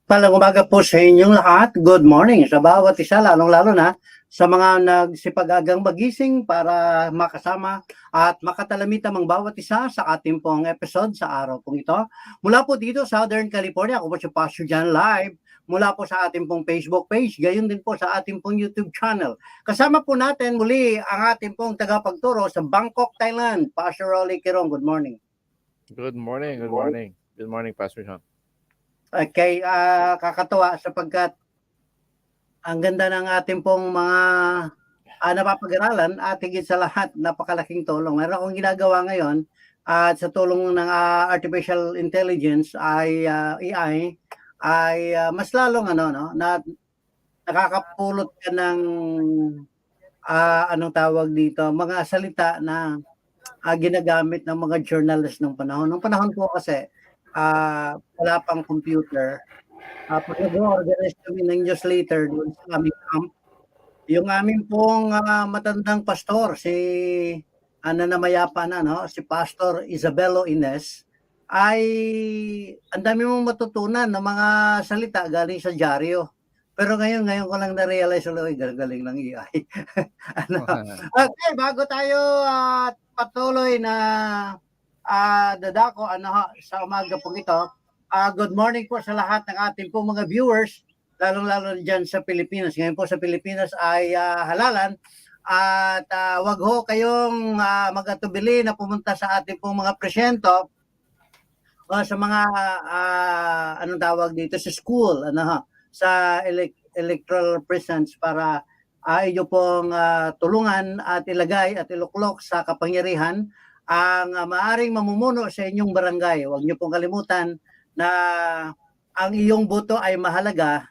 Palang umaga po sa inyong lahat. Good morning sa bawat isa, lalong-lalo na sa mga nagsipag-agang magising para makasama at makatalamit ang bawat isa sa ating pong episode sa araw pong ito. Mula po dito sa Southern California, ako po si Pastor John Live. Mula po sa ating pong Facebook page, gayon din po sa ating pong YouTube channel. Kasama po natin muli ang ating pong tagapagturo sa Bangkok, Thailand, Pastor Rolly Kirong. Good morning. Good morning, good morning. Good morning, Pastor John. Okay, kakatuwa sapagkat ang ganda ng ating pong mga napapag-aralan at higit sa lahat, napakalaking tulong. Meron akong ginagawa ngayon at sa tulong ng artificial intelligence ay AI ay mas lalong na nakakapulot ka ng anong tawag dito, mga salita na ginagamit ng mga journalist ng panahon. Nung panahon po kasi wala pang computer. Pag nag-organize kami ng newsletter doon sa aming camp, yung amin pong matandang pastor, si namayapa na, no? Si Pastor Isabelo Ines, ay ang dami mong matutunan ng mga salita galing sa dyaryo. Pero ngayon ko lang na-realize ulit, galing ng AI. ano? Okay, bago tayo patuloy na dadako sa umaga pong ito, good morning po sa lahat ng ating pong mga viewers, lalong-lalo dyan sa Pilipinas. Ngayon po sa Pilipinas ay halalan at wag ho kayong mag-atubili na pumunta sa ating pong mga presyento o sa mga anong tawag dito sa school, sa electoral presence para inyo pong tulungan at ilagay at iluklok sa kapangyarihan ang maaring mamumuno sa inyong barangay. Huwag niyo pong kalimutan na ang iyong boto ay mahalaga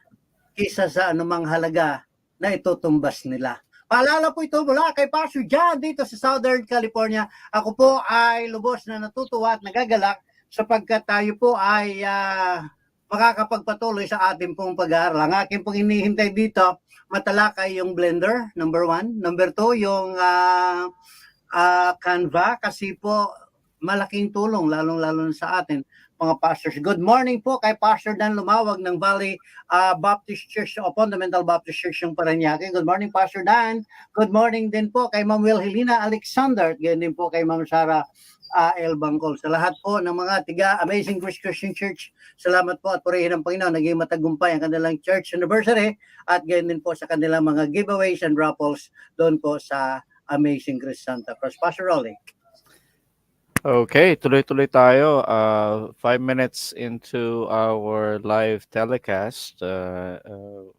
kaysa sa anumang halaga na itutumbas nila. Paalala po ito mula kay Pastor John dito sa Southern California. Ako po ay lubos na natutuwa at nagagalak sapagkat tayo po ay makakapagpatuloy sa ating pong pag-aaral. Ang aking pong hinihintay dito, matalakay yung Blender, number 1. Number 2, yung Canva, kasi po malaking tulong, lalong-lalo sa atin mga pastors. Good morning po kay Pastor Dan Lumawag ng Valley Baptist Church o Fundamental Baptist Church ng Parañaque. Good morning, Pastor Dan. Good morning din po kay Ma'am Wilhelina Alexander. Ganyan din po kay Ma'am Sarah El Bangkol. Sa lahat po ng mga tiga Amazing Grace Christian Church, salamat po at purihin ng Panginoon. Naging matagumpay ang kanilang church anniversary at ganyan din po sa kanilang mga giveaways and raffles doon po sa Amazing Grace Santa Cruz. Pastor Rolly. Okay, tuloy-tuloy tayo. 5 minutes into our live telecast,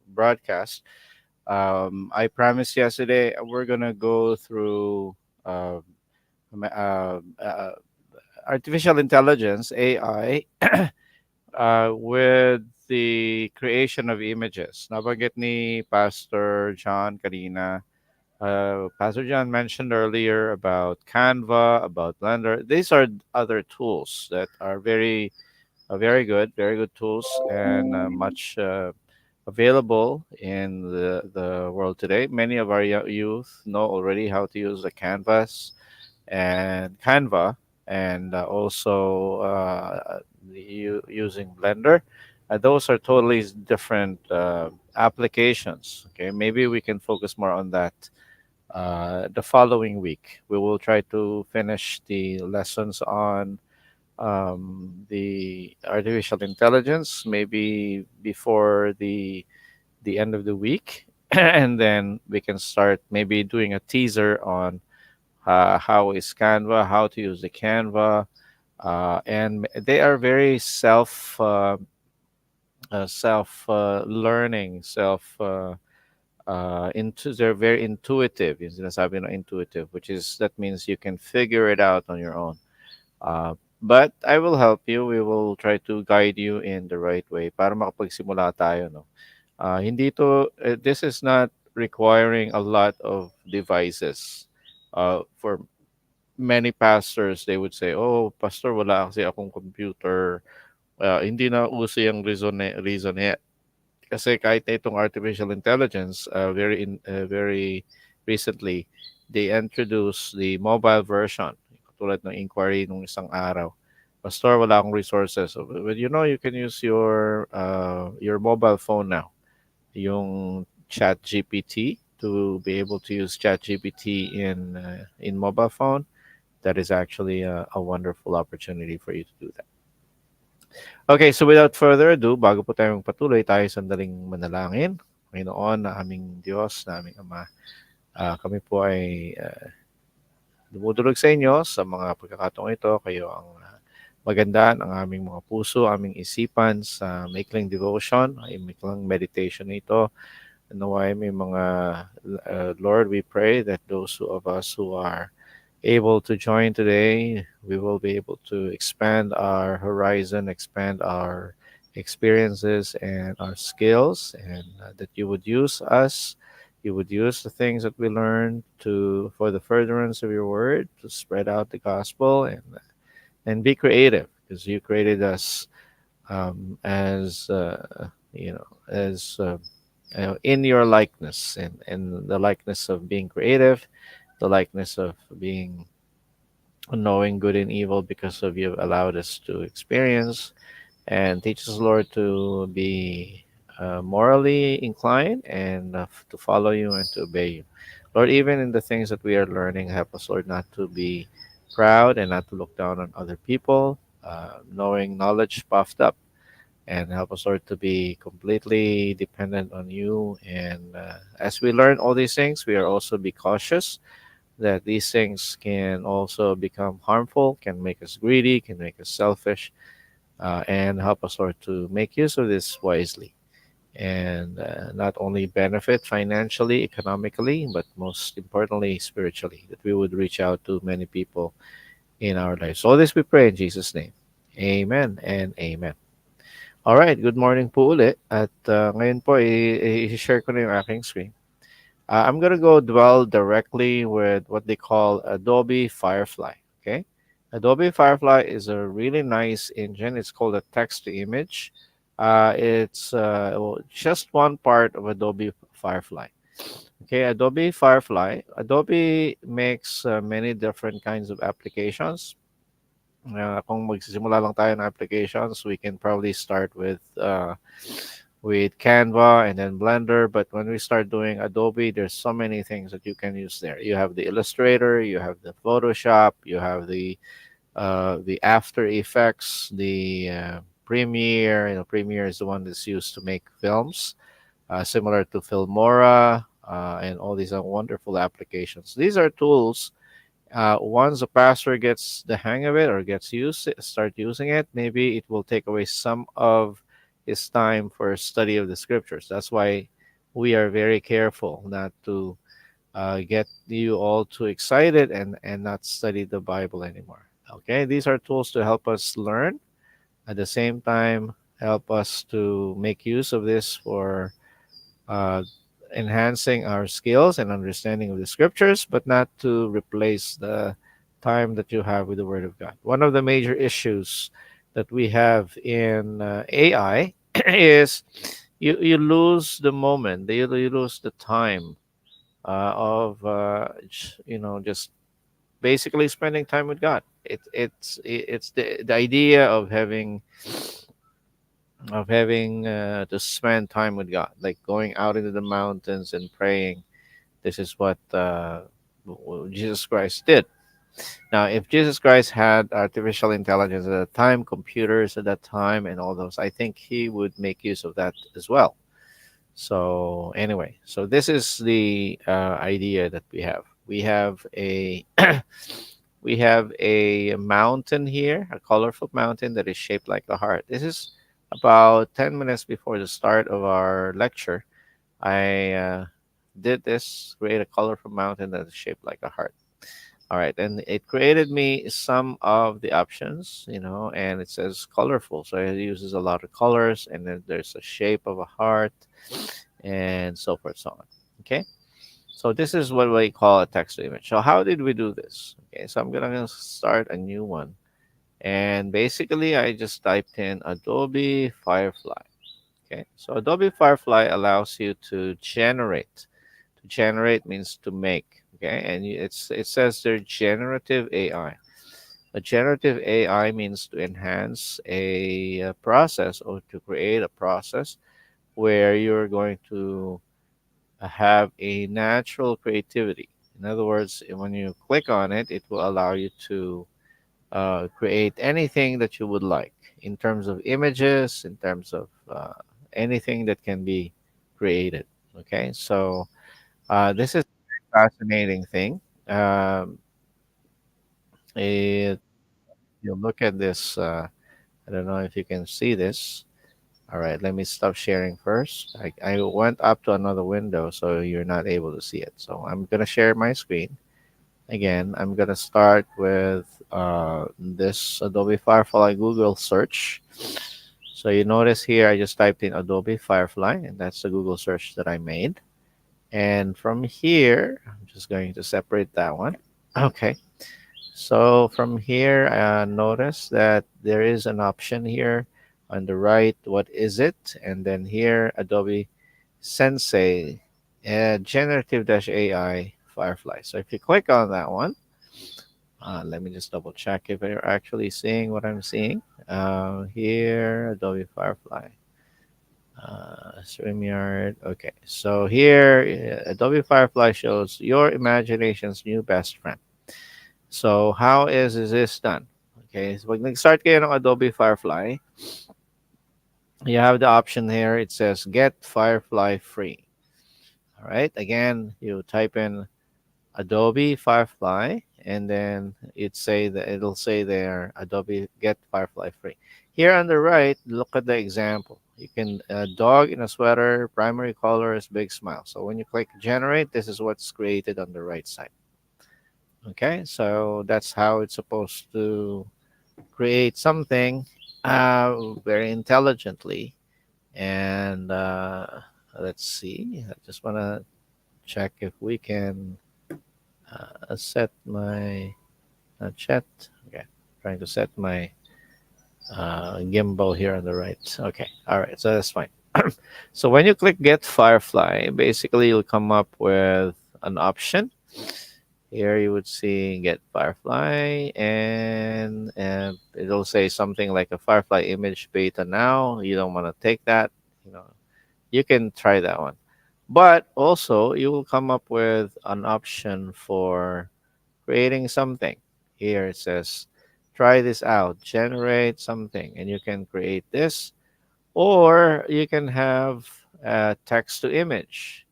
broadcast. I promised yesterday we're gonna go through artificial intelligence (AI) with the creation of images. Nabanggit ni Pastor John kanina. Pastor John mentioned earlier about Canva, about Blender. These are other tools that are very good tools, and much available in the world today. Many of our youth know already how to use the Canvas and Canva, and also using Blender. Those are totally different applications. Okay, maybe we can focus more on that the following week. We will try to finish the lessons on the artificial intelligence, maybe before the end of the week, and then we can start maybe doing a teaser on how is Canva, how to use the Canva, and they are very self learning, they're very intuitive. Yung sinasabi na intuitive, which is that means you can figure it out on your own. But I will help you. We will try to guide you in the right way para makapagsimula tayo, no? This is not requiring a lot of devices. For many pastors, they would say, "Oh, pastor, wala kasi akong computer." Hindi na uso yung reason yet. Kasi kahit na itong artificial intelligence, very recently, they introduced the mobile version. Katulad ng inquiry nung isang araw. Pastor, wala akong resources. So, but you know, you can use your mobile phone now. Yung Chat GPT, to be able to use Chat GPT in mobile phone. That is actually a wonderful opportunity for you to do that. Okay, so without further ado, bago po tayong patuloy, tayo sandaling manalangin. Panginoon na aming Diyos, na aming Ama, kami po ay dumudulog sa inyo sa mga pagkakataong ito. Kayo ang magandaan ang aming mga puso, aming isipan sa maikling devotion, ay maikling meditation ito. Naway may mga, Lord, we pray that those of us who are able to join today, we will be able to expand our horizon, expand our experiences and our skills, and that you would use us. You would use the things that we learn to for the furtherance of your word, to spread out the gospel and be creative, because you created us as as in your likeness, and the likeness of being creative, the likeness of being knowing good and evil, because of you allowed us to experience, and teach us, Lord, to be morally inclined, and to follow you and to obey you. Lord, even in the things that we are learning, help us, Lord, not to be proud and not to look down on other people, knowing knowledge puffed up, and help us, Lord, to be completely dependent on you. And as we learn all these things, we are also be cautious that these things can also become harmful, can make us greedy, can make us selfish, and help us, Lord, to make use of this wisely, and not only benefit financially, economically, but most importantly, spiritually, that we would reach out to many people in our lives. All this we pray in Jesus' name. Amen and amen. All right, good morning po ulit. At ngayon po, i-share ko na yung aking screen. I'm going to go dwell directly with what they call Adobe Firefly. Okay. Adobe Firefly is a really nice engine. It's called a text to image. It's just one part of Adobe Firefly. Okay, Adobe Firefly. Adobe makes many different kinds of applications. Kung magsisimula lang tayo ng applications, we can probably start with Canva and then Blender. But when we start doing Adobe, there's so many things that you can use there. You have the Illustrator, you have the Photoshop, you have the After Effects, the Premiere. You know, Premiere is the one that's used to make films, similar to Filmora, and all these wonderful applications. These are tools. Once a pastor gets the hang of it or start using it, maybe it will take away some of his time for study of the scriptures. That's why we are very careful not to get you all too excited and not study the Bible anymore. Okay, these are tools to help us learn, at the same time help us to make use of this for uh, enhancing our skills and understanding of the scriptures, but not to replace the time that you have with the Word of God. One of the major issues that we have in AI is you lose the moment, you lose the time of just basically spending time with God. It's the idea of having to spend time with God, like going out into the mountains and praying. This is what Jesus Christ did. Now, if Jesus Christ had artificial intelligence at that time, computers at that time, and all those, I think he would make use of that as well. So anyway, so this is the idea that we have. We have a we have a mountain here, a colorful mountain that is shaped like a heart. This is about 10 minutes before the start of our lecture. I did this, create a colorful mountain that is shaped like a heart. All right, and it created me some of the options, and it says colorful. So it uses a lot of colors, and then there's a shape of a heart, and so forth, so on. Okay, so this is what we call a text to image. So how did we do this? Okay, so I'm gonna start a new one, and basically I just typed in Adobe Firefly. Okay, so Adobe Firefly allows you to generate. To generate means to make. Okay, and it says they're generative AI. A generative AI means to enhance a process or to create a process where you're going to have a natural creativity. In other words, when you click on it, it will allow you to create anything that you would like in terms of images, in terms of anything that can be created. Okay, so this is a fascinating thing. Um, it, you look at this. I don't know if you can see this. All right, let me stop sharing first. I went up to another window, so you're not able to see it. So I'm gonna share my screen. Again, I'm gonna start with this Adobe Firefly Google search. So you notice here, I just typed in Adobe Firefly, and that's the Google search that I made. And from here, I'm just going to separate that one. Okay. So from here, notice that there is an option here on the right. What is it? And then here, Adobe Sensei, Generative AI Firefly. So if you click on that one, let me just double check if you're actually seeing what I'm seeing. Here, Adobe Firefly. StreamYard. Okay, so here, Adobe Firefly shows your imagination's new best friend. So how is this done? Okay, so pag nag-start kayo ng Adobe Firefly, you have the option here. It says Get Firefly Free. All right, again, you type in Adobe Firefly, and then it'll say there Adobe Get Firefly Free. Here on the right, look at the example. You can dog in a sweater, primary color is big smile. So when you click generate, this is what's created on the right side. Okay, so that's how it's supposed to create something very intelligently. And let's see, I just want to check if we can set my chat. Okay, trying to set my gimbal here on the right. Okay, all right, so that's fine. So when you click Get Firefly, basically you'll come up with an option. Here you would see Get Firefly, and it'll say something like a Firefly image beta now. You don't want to take that. You know, you can try that one. But also, you will come up with an option for creating something. Here it says, try this out, generate something, and you can create this, or you can have text to image.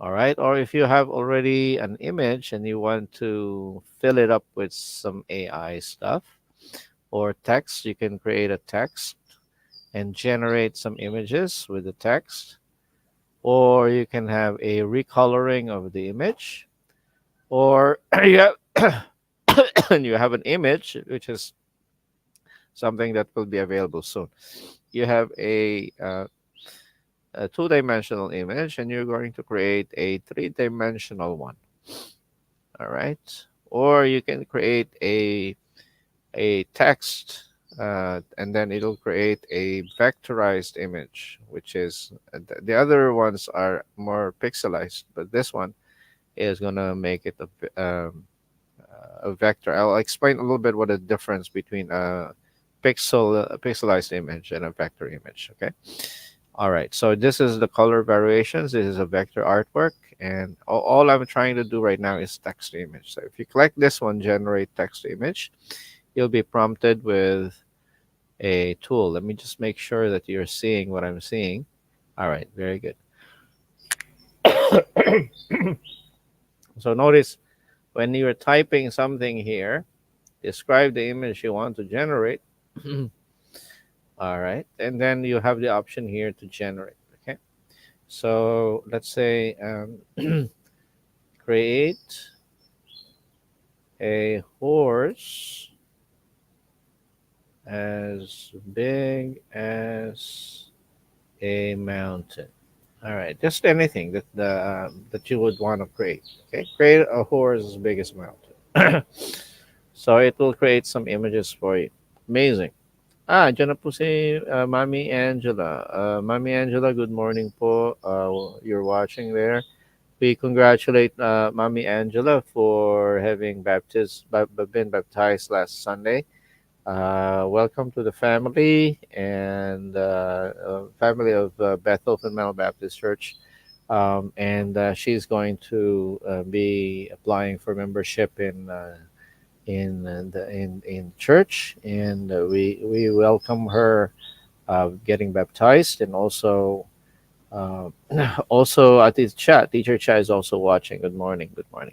All right. Or if you have already an image and you want to fill it up with some AI stuff or text, you can create a text and generate some images with the text. Or you can have a recoloring of the image. Or you have, you have an image, which is something that will be available soon. You have a two-dimensional image, and you're going to create a three-dimensional one. All right. Or you can create a text, and then it'll create a vectorized image, which is the other ones are more pixelized, but this one is gonna make it a vector. I'll explain a little bit what the difference between a pixelized image and a vector image. Okay. All right. So this is the color variations. This is a vector artwork, and all I'm trying to do right now is text to image. So if you click this one, generate text to image, you'll be prompted with a tool. Let me just make sure that you're seeing what I'm seeing. All right. Very good. So notice when you're typing something here, describe the image you want to generate. All right. And then you have the option here to generate. Okay. So let's say create a horse as big as a mountain. All right, just anything that you would want to create. Okay, create a horse as big as a mountain. So it will create some images for you. Amazing. Dyan na po si Mami Angela. Mami Angela, good morning po. You're watching there. we congratulate Mommy Angela for having been baptized last Sunday. Welcome to the family and family of Bethel Fundamental Baptist Church. And she's going to be applying for membership in church, and we welcome her getting baptized, and also uh, also teacher Cha is also watching. Good morning, good morning.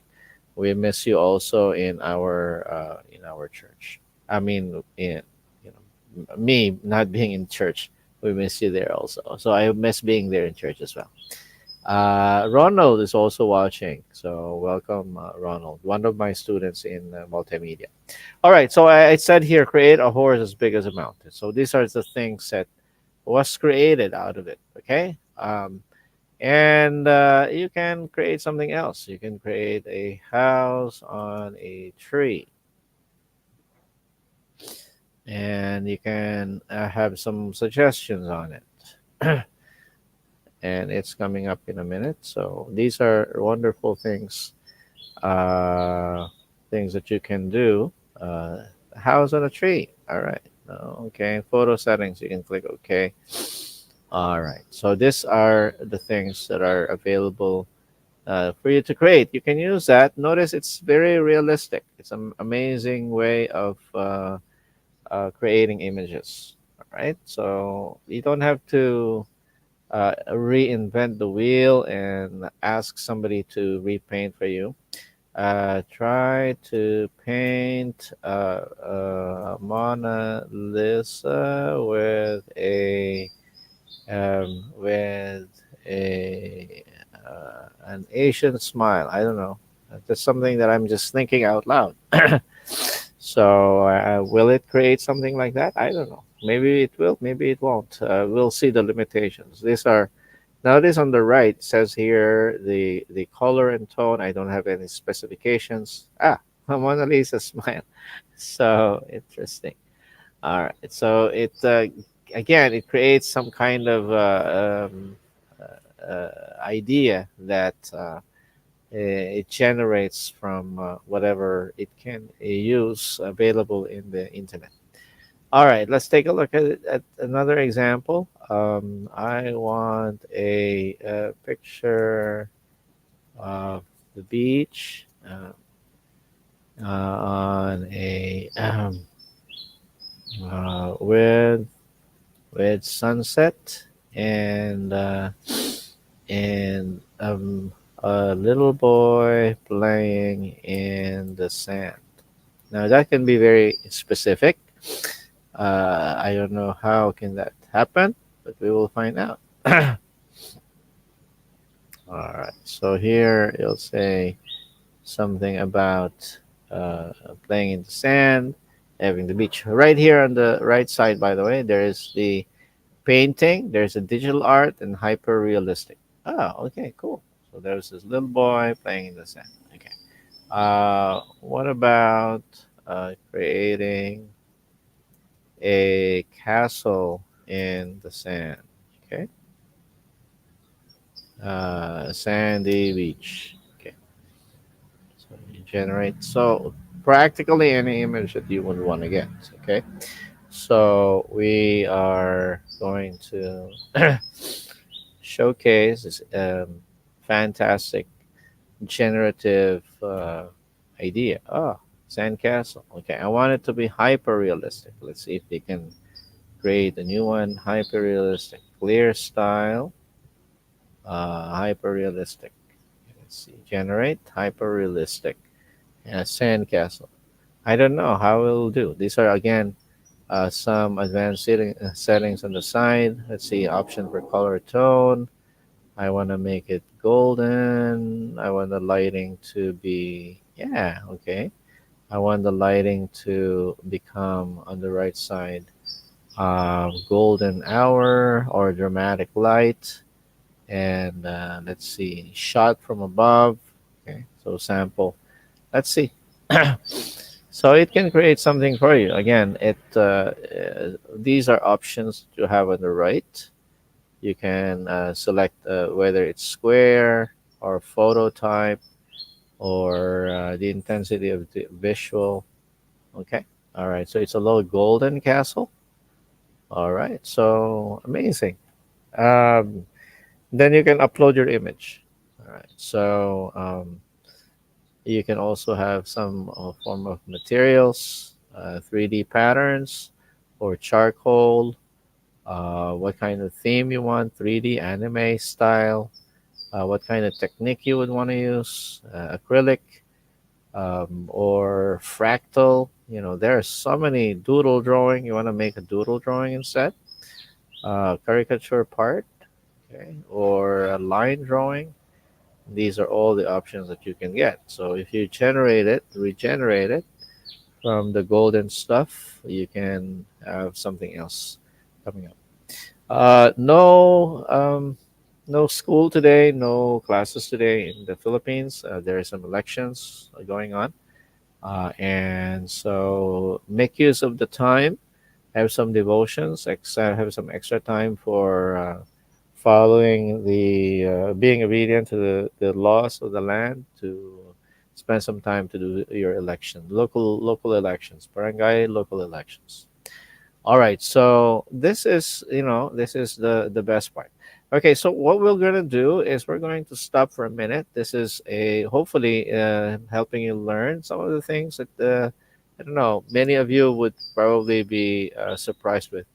We miss you also in our church. I mean, in you know me not being in church, we miss you there also. So I miss being there in church as well. Ronald is also watching, so welcome, Ronald, one of my students in multimedia. All right, so I said here, create a horse as big as a mountain. So these are the things that was created out of it. Okay, and you can create something else. You can create a house on a tree, and you can have some suggestions on it. And it's coming up in a minute. So these are wonderful uh, things that you can do. House on a tree. All right. Okay. Photo settings. You can click OK. All right. So these are the things that are available for you to create. You can use that. Notice it's very realistic. It's an amazing way of creating images. All right. So you don't have to reinvent the wheel and ask somebody to repaint for you. Try to paint Mona Lisa with a an Asian smile. I don't know. That's something that I'm just thinking out loud. So, will it create something like that? I don't know. Maybe it will, maybe it won't. We'll see the limitations. These are nowadays on the right says here the color and tone. I don't have any specifications. Ah, Mona Lisa smile. So interesting. All right. So it again it creates some kind of idea that it generates from whatever it can use available in the internet. All right, let's take a look at another example. I want a picture of the beach on a with sunset and a little boy playing in the sand. Now that can be very specific. I don't know how can that happen, but we will find out. All right. So here it'll say something about playing in the sand, having the beach. Right here on the right side, by the way, there is the painting. There's a digital art and hyper realistic. Oh, okay, cool. So there's this little boy playing in the sand. Okay. What about creating a castle in the sand? Okay. Sandy beach. Okay. So you generate so practically any image that you would want to get. Okay. So we are going to showcase this fantastic generative idea. Oh, sandcastle. Okay, I want it to be hyper realistic. Let's see if they can create a new one. Hyper realistic, clear style, hyper realistic. Let's see, generate hyper realistic sandcastle. I don't know how it will do. These are again some advanced settings on the side. Let's see, option for color tone. I want to make it golden. I want the lighting to be, yeah, okay. I want the lighting to become on the right side golden hour or dramatic light. And let's see, shot from above. Okay, so sample. Let's see. So it can create something for you. Again, these are options to have on the right. You can select whether it's square, or photo type, or the intensity of the visual. Okay. All right. So it's a little golden castle. All right. So amazing. Um, then you can upload your image. All right. So you can also have some form of materials, 3D patterns, or charcoal. What kind of theme you want, 3D anime style, what kind of technique you would want to use, acrylic, or fractal. There are so many doodle drawing. You want to make a doodle drawing instead, caricature part, okay, or a line drawing. These are all the options that you can get. So if you regenerate it from the golden stuff, you can have something else coming up. No school today, no classes today in the Philippines. There are some elections going on. And so make use of the time, have some devotions, have some extra time for following being obedient to the laws of the land, to spend some time to do your election, local elections, barangay local elections. All right, so this is the best part. Okay, so what we're gonna do is we're going to stop for a minute. This is a hopefully helping you learn some of the things that I don't know, many of you would probably be surprised with.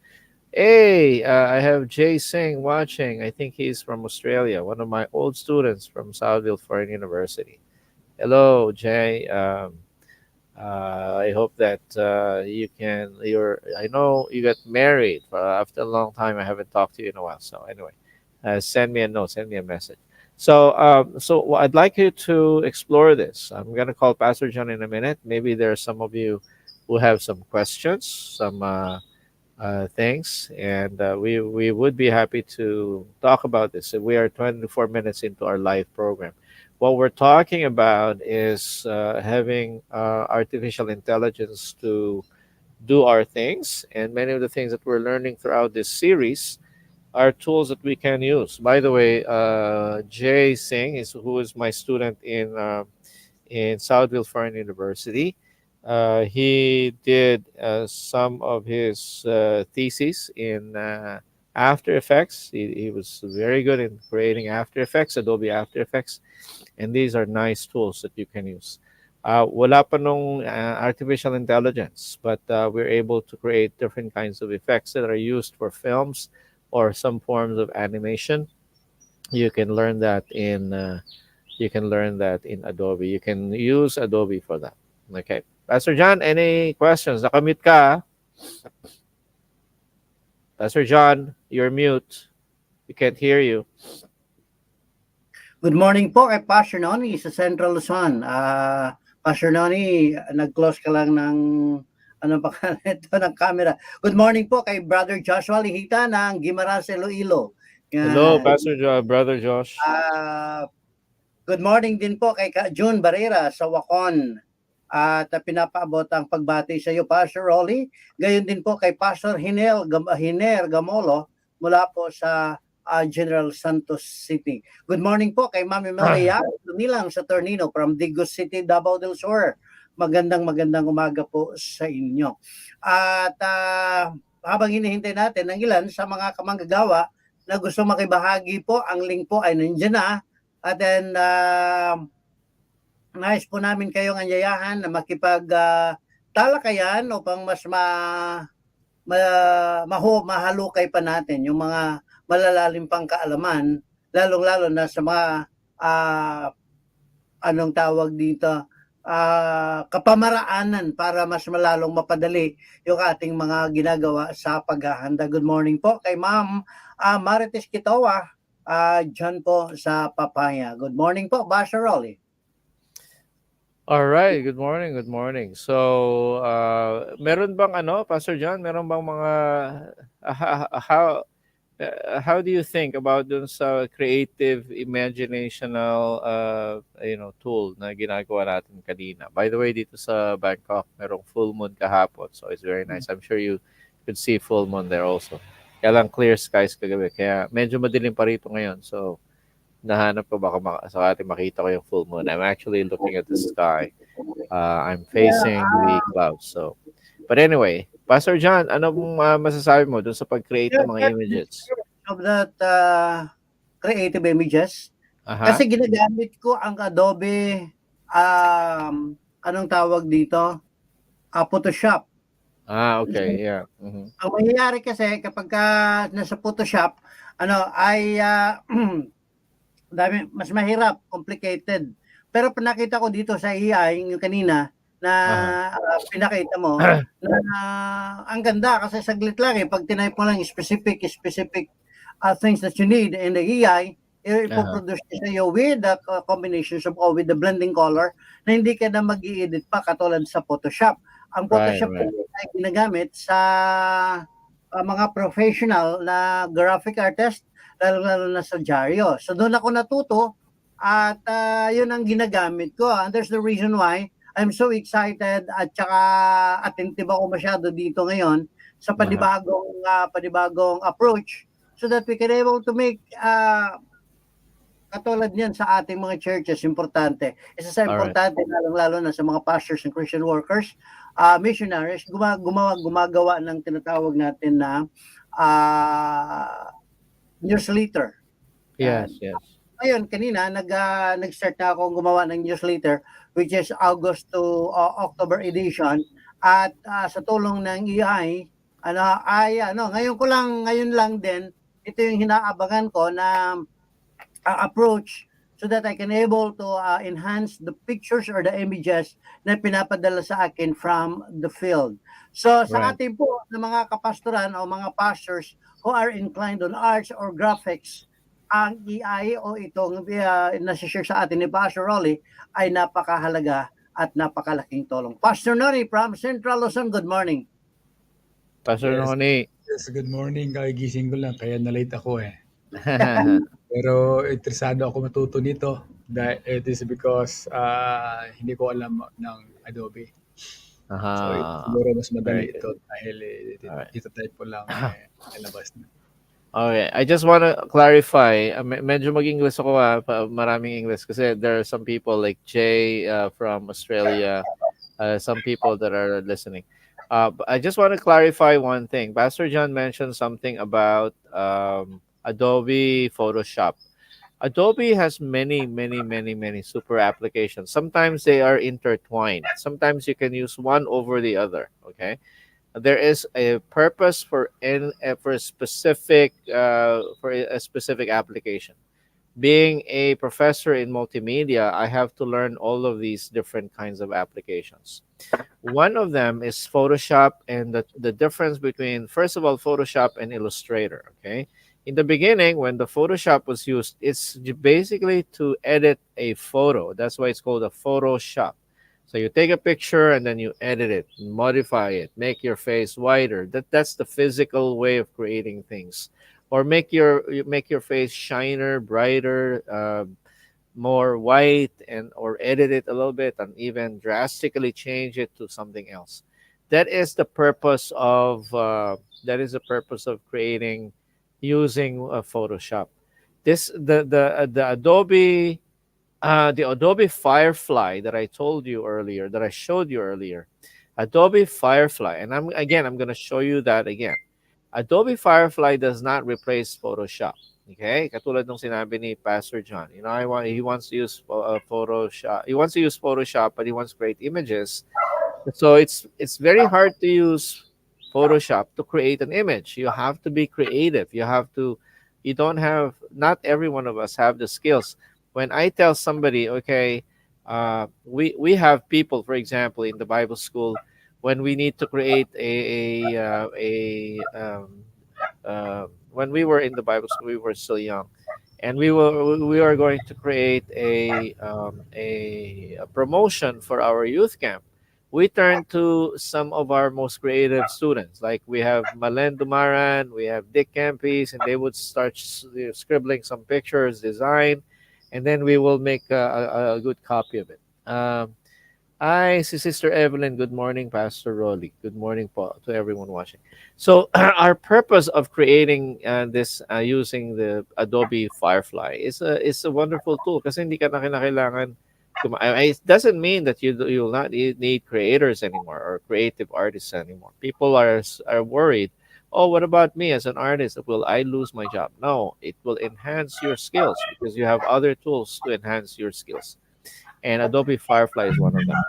Hey, I have Jay Singh watching. I think he's from Australia, one of my old students from Southfield Foreign University. Hello, Jay. I hope that you can. I know you got married after a long time. I haven't talked to you in a while. So anyway, send me a note. Send me a message. So I'd like you to explore this. I'm gonna call Pastor John in a minute. Maybe there are some of you who have some questions, some things, and we would be happy to talk about this. So we are 24 minutes into our live program. What we're talking about is having artificial intelligence to do our things, and many of the things that we're learning throughout this series are tools that we can use. By the way, Jay Singh who is my student in Southfield Foreign University. He did some of his thesis in After Effects. He was very good in creating After Effects, Adobe After Effects, and these are nice tools that you can use. Wala pa nung artificial intelligence, but we're able to create different kinds of effects that are used for films or some forms of animation. You can learn that in Adobe. You can use Adobe for that. Okay. Pastor John, any questions? Nakamute ka. Pastor John, you're mute. We can't hear you. Good morning po kay Pastor Noni sa Central Luzon. Pastor Noni, nag-close ka lang ng ano pa ito ng camera. Good morning po kay Brother Joshua Lihita ng Guimaras, Iloilo. Hello, Pastor Brother Josh. Good morning din po kay June Barrera sa Wacon. At pinapaabot ang pagbati sa iyo, Pastor Rolly. Gayon din po kay Pastor Hiner Gamolo mula po sa General Santos City. Good morning po kay Mami Maria Lumilang sa Tornino from Digos City, Davao del Sur. Magandang umaga po sa inyo. At habang hinihintay natin ang ilan sa mga kamanggagawa na gusto makibahagi po, ang link po ay nandiyan na. At then, nais po namin kayong anyayahan na makipag-talakayan upang mas mahalukay pa natin yung mga malalalim pang kaalaman, lalong-lalo na sa mga anong tawag dito, kapamaraanan para mas malalong mapadali yung ating mga ginagawa sa paghahanda. Good morning po kay Ma'am Marites Kitawa, dyan po sa Papaya. Good morning po, Pastor Rolly. All right, good morning, good morning. So, meron bang Pastor John, meron bang mga how do you think about dun sa creative imaginational tool na ginagawa natin kanina? By the way, dito sa Bangkok, merong full moon kahapon. So it's very nice. I'm sure you could see full moon there also. Kaya lang clear skies kagabi. Kaya medyo madilim pa rito ngayon. So Nahanap ko baka sakali makita ko yung full moon. I'm actually looking at the sky. I'm facing the clouds. So, but anyway, Pastor John, ano mong masasabi mo dun sa pag-create ng Yeah, mga that images? of that creative images. Aha. Kasi ginagamit ko ang Adobe, anong tawag dito? Photoshop. Okay. Yeah. Mm-hmm. Ang mangyayari kasi kapagka nasa Photoshop, ano ay dami mas mahirap, complicated. Pero nakita ko dito sa AI yung kanina na Uh-huh. pinakita mo na ang ganda kasi saglit lang eh. Pag tinype mo lang specific things that you need in the AI, Uh-huh. ipoproduce niya sa'yo with the combinations of with the blending color na hindi ka na mag-i-edit pa katulad sa Photoshop. Ang Right. Photoshop Right. ay ginagamit sa mga professional na graphic artist, lalo na sa dyaryo. So doon ako natuto at yun ang ginagamit ko. And there's the reason why I'm so excited at saka attentive ako masyado dito ngayon sa Uh-huh. panibagong approach so that we can able to make katulad niyan sa ating mga churches, importante. Isa sa All right. importante, lalong-lalo na sa mga pastors and Christian workers, missionaries, gumagawa ng tinatawag natin na newsletter. Yan. Yes. Yes. Ngayon, kanina, nag-start na akong gumawa ng newsletter, which is August to October edition. At sa tulong ng EI, ngayon lang din, ito yung hinaabangan ko na approach so that I can able to enhance the pictures or the images na pinapadala sa akin from the field. So sa Right. ating po na mga kapastoran o mga pastors who are inclined on arts or graphics, ang EI o itong nasi-share sa atin ni Pastor Rolly ay napakahalaga at napakalaking tulong. Pastor Nori from Central Luzon, good morning. Pastor Yes, Noni. yes, good morning. Kagising ko lang, kaya na-late ako eh. Pero interesado ako matuto nito. It is because hindi ko alam ng Adobe. So siguro mas madali Very good. ito dahil Alright. ito-type ko lang lalabas na. Okay, I just want to clarify. Medyo mag-English ako maraming English kasi there are some people like Jay from Australia, some people that are listening. But I just want to clarify one thing. Pastor John mentioned something about Adobe Photoshop. Adobe has many super applications. Sometimes they are intertwined. Sometimes you can use one over the other. Okay, there is a purpose for a specific application. Being a professor in multimedia, I have to learn all of these different kinds of applications. One of them is Photoshop, and the difference between, first of all, Photoshop and Illustrator. Okay, in the beginning, when the Photoshop was used, it's basically to edit a photo. That's why it's called a Photoshop. So you take a picture and then you edit it, modify it, make your face wider. That's the physical way of creating things, or make your face shiner, brighter, more white, and or edit it a little bit and even drastically change it to something else. That is the purpose of creating using Photoshop. This the Adobe the Adobe Firefly that I told you earlier, that I showed you earlier, Adobe Firefly, and I'm going to show you that again. Adobe Firefly does not replace Photoshop. Okay? Katulad nung sinabi ni Pastor John. He wants to use Photoshop. He wants to use Photoshop, but he wants to create images. So it's very hard to use Photoshop to create an image. You have to be creative. You don't have, not every one of us have the skills. When I tell somebody, okay, we have people, for example, in the Bible school, when we need to create when we were in the Bible school, we were still young, and we are going to create a promotion for our youth camp. We turn to some of our most creative students. Like we have Malen Dumaran, we have Dick Campis, and they would start scribbling some pictures, design, and then we will make a good copy of it. Hi, Sister Evelyn. Good morning, Pastor Rolly. Good morning po to everyone watching. So, our purpose of creating this using the Adobe Firefly is a wonderful tool kasi hindi ka na kinakailangan. It doesn't mean that you'll not need creators anymore or creative artists anymore. People are worried. Oh, what about me as an artist? Will I lose my job? No, it will enhance your skills because you have other tools to enhance your skills, and Adobe Firefly is one of them.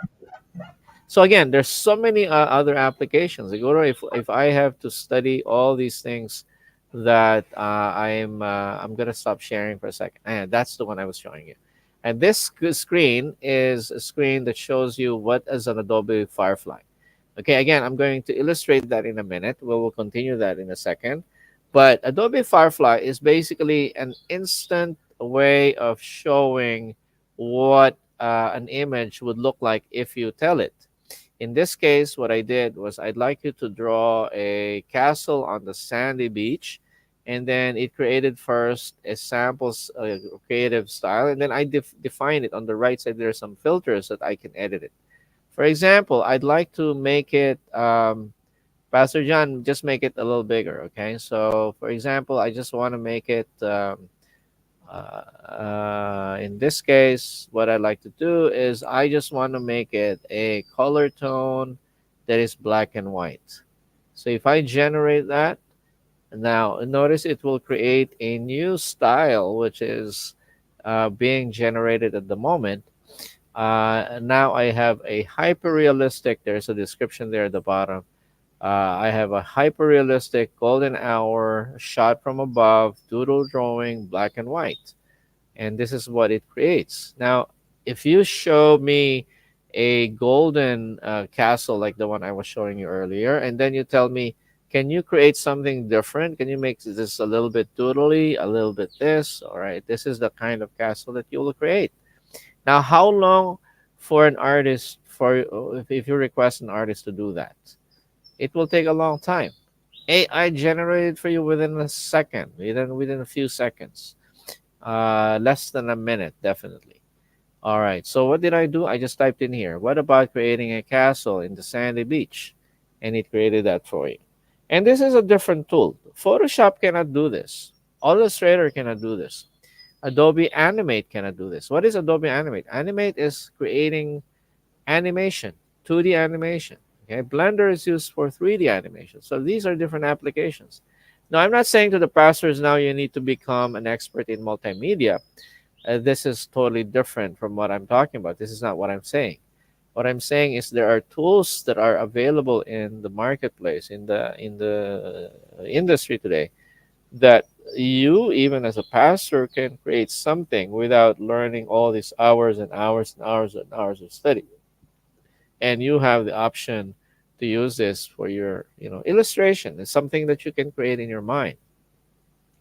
So again, there's so many other applications. Siguro if I have to study all these things, that I'm gonna stop sharing for a second. And that's the one I was showing you. And this screen is a screen that shows you what is an Adobe Firefly. Okay, again, I'm going to illustrate that in a minute. We will continue that in a second. But Adobe Firefly is basically an instant way of showing what an image would look like if you tell it. In this case, what I did was I'd like you to draw a castle on the sandy beach, and then it created first a samples creative style, and then I define it on the right side. There are some filters that I can edit it. For example, I'd like to make it, Pastor John, just make it a little bigger, okay? So, for example, I just want to make it, in this case, what I like to do is I just want to make it a color tone that is black and white. So if I generate that, now notice it will create a new style, which is being generated at the moment. Now I have a hyper realistic, there's a description there at the bottom. I have a hyper realistic golden hour shot from above, doodle drawing, black and white, and this is what it creates. Now, if you show me a golden castle like the one I was showing you earlier, and then you tell me, can you create something different? Can you make this a little bit doodly, a little bit this? All right, this is the kind of castle that you will create. Now, how long for an artist for if you request an artist to do that? It will take a long time. AI generated for you within a second, within a few seconds, less than a minute, definitely. All right. So what did I do? I just typed in here. What about creating a castle in the sandy beach? And it created that for you. And this is a different tool. Photoshop cannot do this. Illustrator cannot do this. Adobe Animate cannot do this. What is Adobe Animate? Animate is creating animation, 2D animation. Okay, Blender is used for 3D animation. So these are different applications. Now, I'm not saying to the pastors now you need to become an expert in multimedia. This is totally different from what I'm talking about. This is not what I'm saying. What I'm saying is there are tools that are available in the marketplace, in the industry today, that you, even as a pastor, can create something without learning all these hours and hours and hours and hours of study. And you have the option to use this for your, illustration. It's something that you can create in your mind.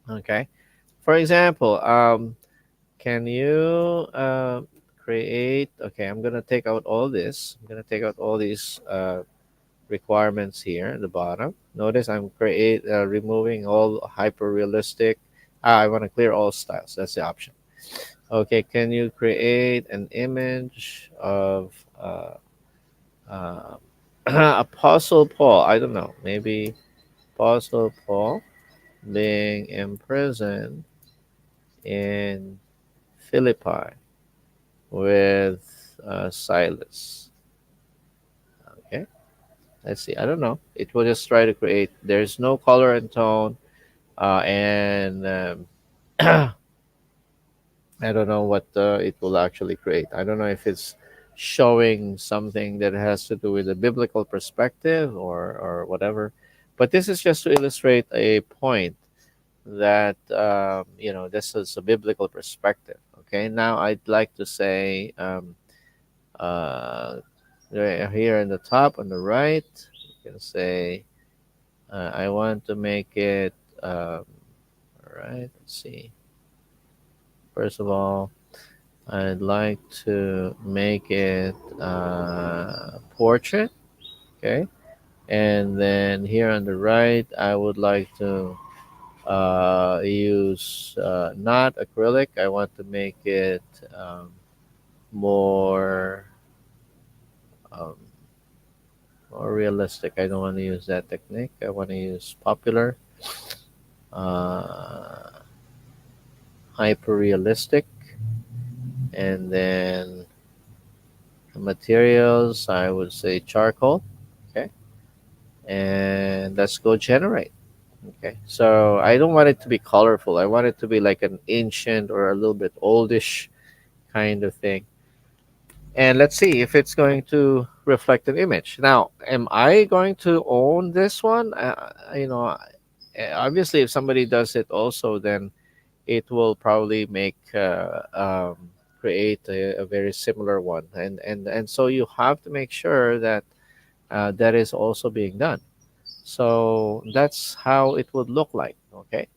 Okay. For example, can you create? Okay, I'm gonna take out all this. I'm gonna take out all these requirements here at the bottom. Notice I'm removing all hyper realistic. I want to clear all styles. That's the option. Okay, can you create an image of uh, Apostle Paul? I don't know. Maybe Apostle Paul being imprisoned in Philippi with Silas. Okay, let's see. I don't know. It will just try to create. There's no color and tone, and I don't know what it will actually create. I don't know if it's showing something that has to do with a biblical perspective or whatever. But this is just to illustrate a point that this is a biblical perspective. Okay, now I'd like to say uh, right here in the top on the right, you can say I want to make it. All right, let's see. First of all, I'd like to make it portrait. Okay, and then here on the right, I would like to use not acrylic. I want to make it more um, more realistic. I don't want to use that technique. I want to use popular, uh, hyper realistic, and then the materials. I would say charcoal. Okay, and let's go generate. Okay, so I don't want it to be colorful. I want it to be like an ancient or a little bit oldish kind of thing. And let's see if it's going to reflect an image. Now, am I going to own this one? Obviously, if somebody does it also, then it will probably create a very similar one, and so you have to make sure that that is also being done. So that's how it would look like. Okay.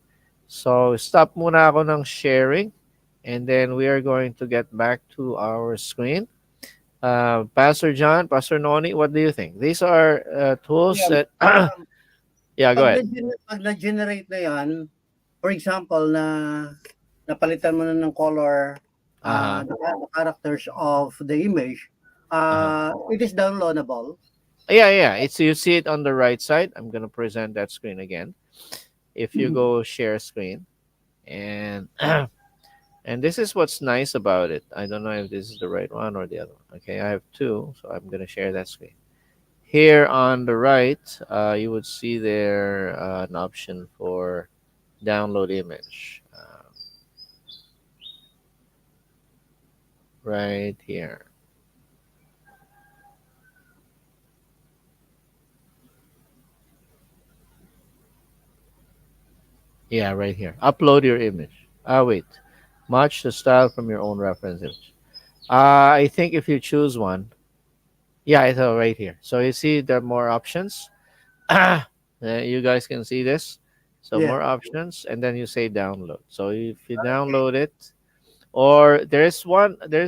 So stop muna ako ng sharing, and then we are going to get back to our screen. Pastor John, Pastor Noni, what do you think? These are tools Yeah, that, um, yeah, go ahead. pag na-generate na yan, for example, napalitan mo na ng color, Uh-huh. the characters of the image, Uh-huh. it is downloadable. Yeah, yeah. It's you see it on the right side. I'm gonna present that screen again. If you go share screen, and and this is what's nice about it. I don't know if this is the right one or the other one. Okay, I have two, so I'm gonna share that screen. Here on the right, you would see there an option for download image. Right here. Yeah, right here. Upload your image. Wait. Match the style from your own reference image. I think if you choose one, yeah, it's right here. So you see there are more options. You guys can see this. So Yeah. more options, and then you say download. So if you download it, or there's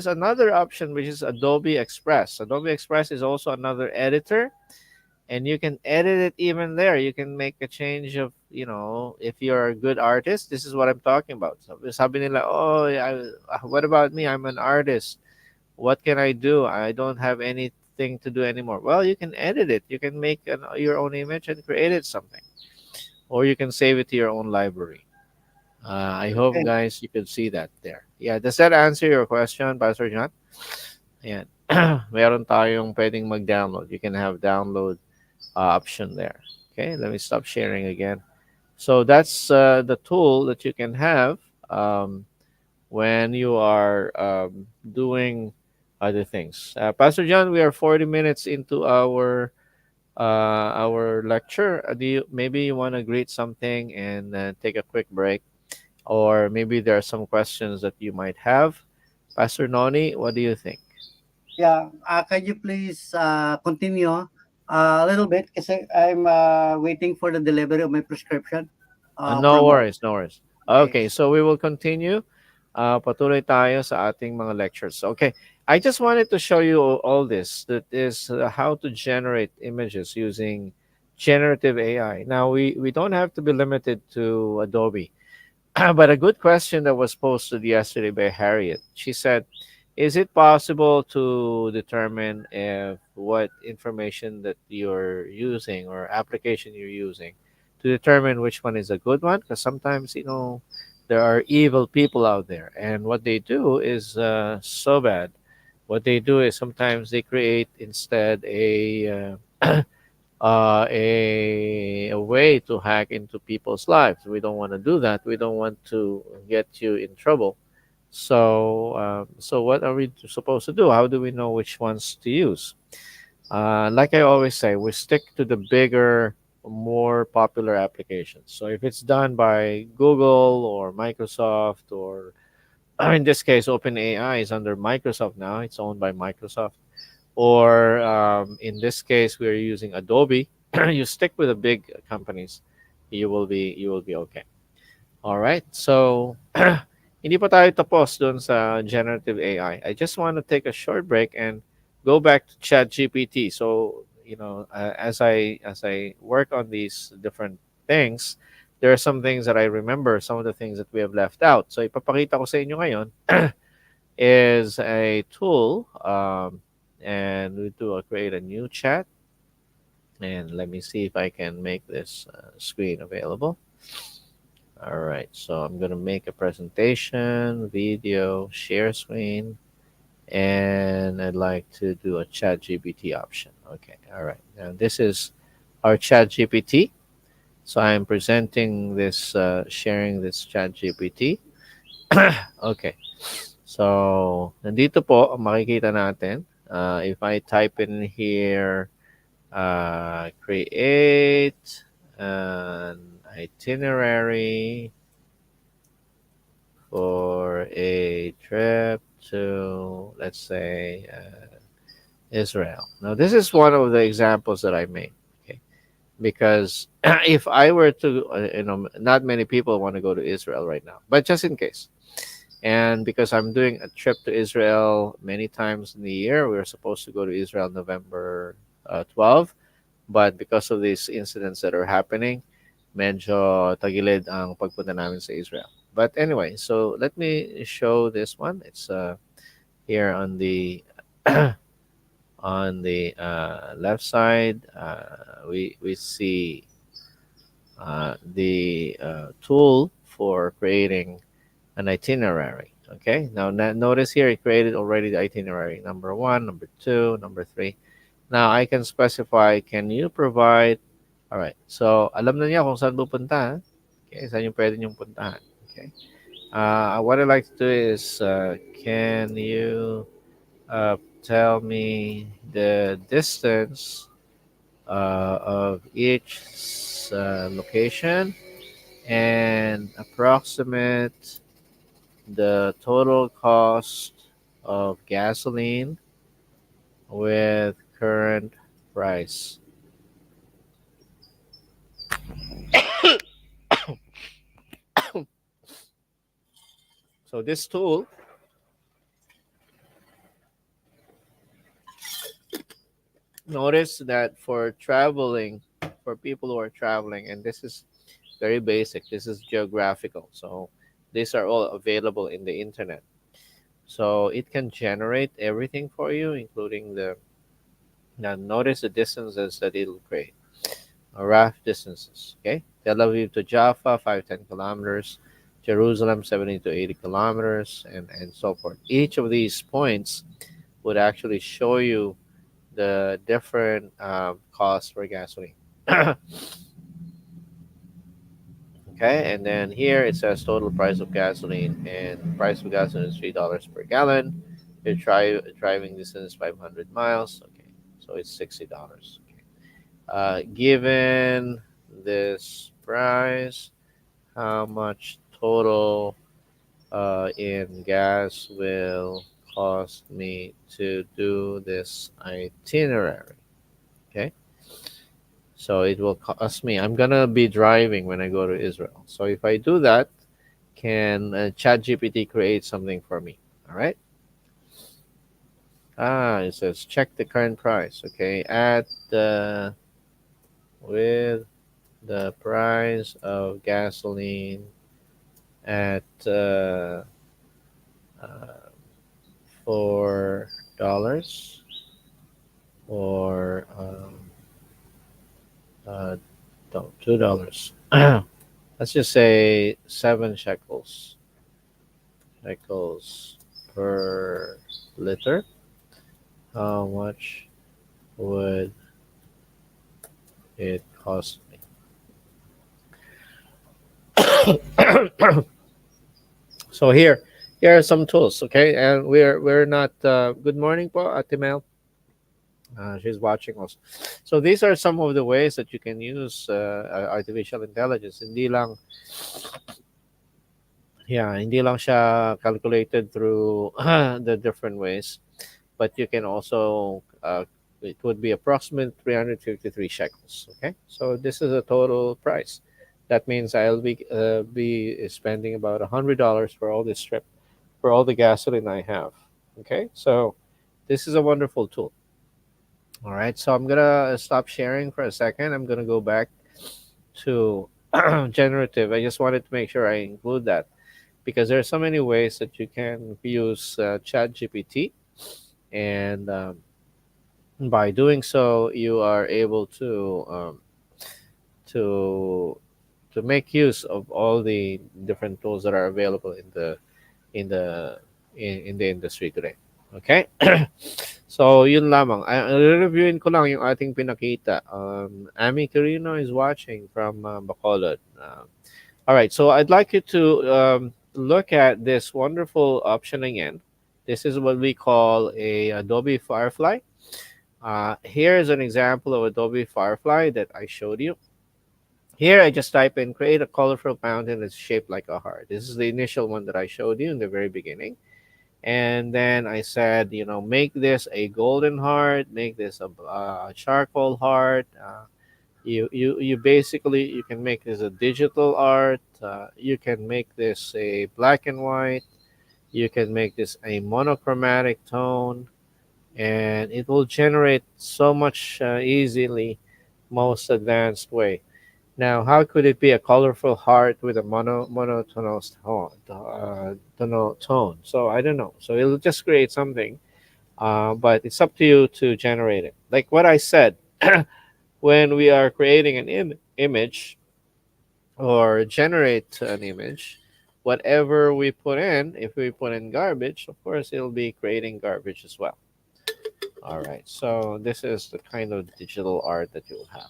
another option which is Adobe Express. Adobe Express is also another editor, and you can edit it even there. You can make a change of, if you're a good artist, this is what I'm talking about. So sabi nila, oh, what about me? I'm an artist. What can I do? I don't have anything to do anymore. Well, you can edit it. You can make your own image and create it something, or you can save it to your own library. I hope, Okay. guys, you could see that there. Yeah, does that answer your question, Pastor John? Ayan. Meron tayong pwedeng mag-download. You can have download option there. Okay, let me stop sharing again. So that's the tool that you can have um, when you are doing other things. Pastor John, we are 40 minutes into our lecture. Maybe you want to greet something and take a quick break, or maybe there are some questions that you might have. Pastor Noni, what do you think? Yeah. Can you please continue a little bit? Kasi I'm waiting for the delivery of my prescription No from work. worries, no worries. Okay. Okay, so we will continue. Patuloy tayo sa ating mga lectures. Okay, I just wanted to show you all this. That is how to generate images using generative AI. Now, we don't have to be limited to Adobe. But a good question that was posted yesterday by Harriet. She said, is it possible to determine if what information that you're using or application you're using to determine which one is a good one? Because sometimes, there are evil people out there, and what they do is so bad. What they do is sometimes they create instead a way to hack into people's lives. We don't want to do that. We don't want to get you in trouble. So what are we supposed to do? How do we know which ones to use? Like I always say, we stick to the bigger, more popular applications. So if it's done by Google or Microsoft, or in this case, OpenAI is under Microsoft now. It's owned by Microsoft. Or in this case, we're using Adobe. You stick with the big companies, you will be okay. All right. So hindi pa tayo tapos doon sa generative AI. I just want to take a short break and go back to ChatGPT. So, as I work on these different things, there are some things that I remember, some of the things that we have left out. So ipapakita ko sa inyo ngayon is a tool. and we do create a new chat. And let me see if I can make this screen available. All right, so I'm gonna make a presentation, video, share screen, and I'd like to do a chat GPT option. Okay, all right. Now this is our chat GPT. So I'm presenting this, sharing this chat GPT. Okay, so nandito po, ang makikita natin, if I type in here, create an itinerary for a trip to, let's say, Israel. Now, this is one of the examples that I made. Okay, because if I were to, not many people want to go to Israel right now, but just in case, and because I'm doing a trip to Israel many times in the year, we were supposed to go to Israel November 12, but because of these incidents that are happening, medyo tagilid ang pagpunta namin sa Israel. But anyway, so let me show this one. It's here on the on the left side. We see the tool for creating an itinerary. Okay, now notice here it created already the itinerary number one, number two, number three. Now I can specify, can you provide, all right, so alam na niya kung saan pupunta. Okay, saan yung pwede niyong puntahan. Okay, what I like to do is, can you tell me the distance of each location and approximate the total cost of gasoline with current price. So this tool, notice that for traveling, for people who are traveling, and this is very basic, this is geographical. So these are all available in the internet. So it can generate everything for you, including the, now notice the distances that it'll create. Rough distances. Okay, Tel Aviv to Jaffa, 5-10 kilometers. Jerusalem, 70 to 80 kilometers, and so forth. Each of these points would actually show you the different costs for gasoline. Okay, and then here it says total price of gasoline, and price of gasoline is $3 per gallon. Your driving distance 500 miles. Okay, so it's $60. Okay. Given this price, how much total in gas will cost me to do this itinerary? Okay, so it will cost me. I'm gonna be driving when I go to Israel. So if I do that, can ChatGPT create something for me? All right. It says check the current price. Okay, at the with the price of gasoline at $4 or uh, no, $2. Let's just say 7 shekels per liter. How much would it cost me? So here are some tools, okay? And we're not. Good morning, po, Ate Mel. She's watching us. So these are some of the ways that you can use artificial intelligence. Hindi lang siya calculated through the different ways, but you can also, it would be approximate 353 shekels. Okay, so this is a total price. That means I'll be spending about $100 for all this trip, for all the gasoline I have. Okay, so this is a wonderful tool. All right, so I'm gonna stop sharing for a second. I'm gonna go back to generative. I just wanted to make sure I include that because there are so many ways that you can use ChatGPT, and By doing so, you are able to to make use of all the different tools that are available in the in the industry today. Okay? So, yun lamang. Reviewin ko lang yung ating pinakita. Ami Quirino is watching from Bacolod. All right, so I'd like you to look at this wonderful option again. This is what we call a Adobe Firefly. Here is an example of Adobe Firefly that I showed you. Here, I just type in create a colorful fountain that's shaped like a heart. This is the initial one that I showed you in the very beginning. And then I said, make this a golden heart, make this a charcoal heart. You basically, you can make this a digital art. You can make this a black and white. You can make this a monochromatic tone, and it will generate so much easily, most advanced way. Now, how could it be a colorful heart with a monotonal tone? So I don't know. So it'll just create something, but it's up to you to generate it. Like what I said, when we are creating an image or generate an image, whatever we put in, if we put in garbage, of course, it'll be creating garbage as well. All right. So this is the kind of digital art that you'll have.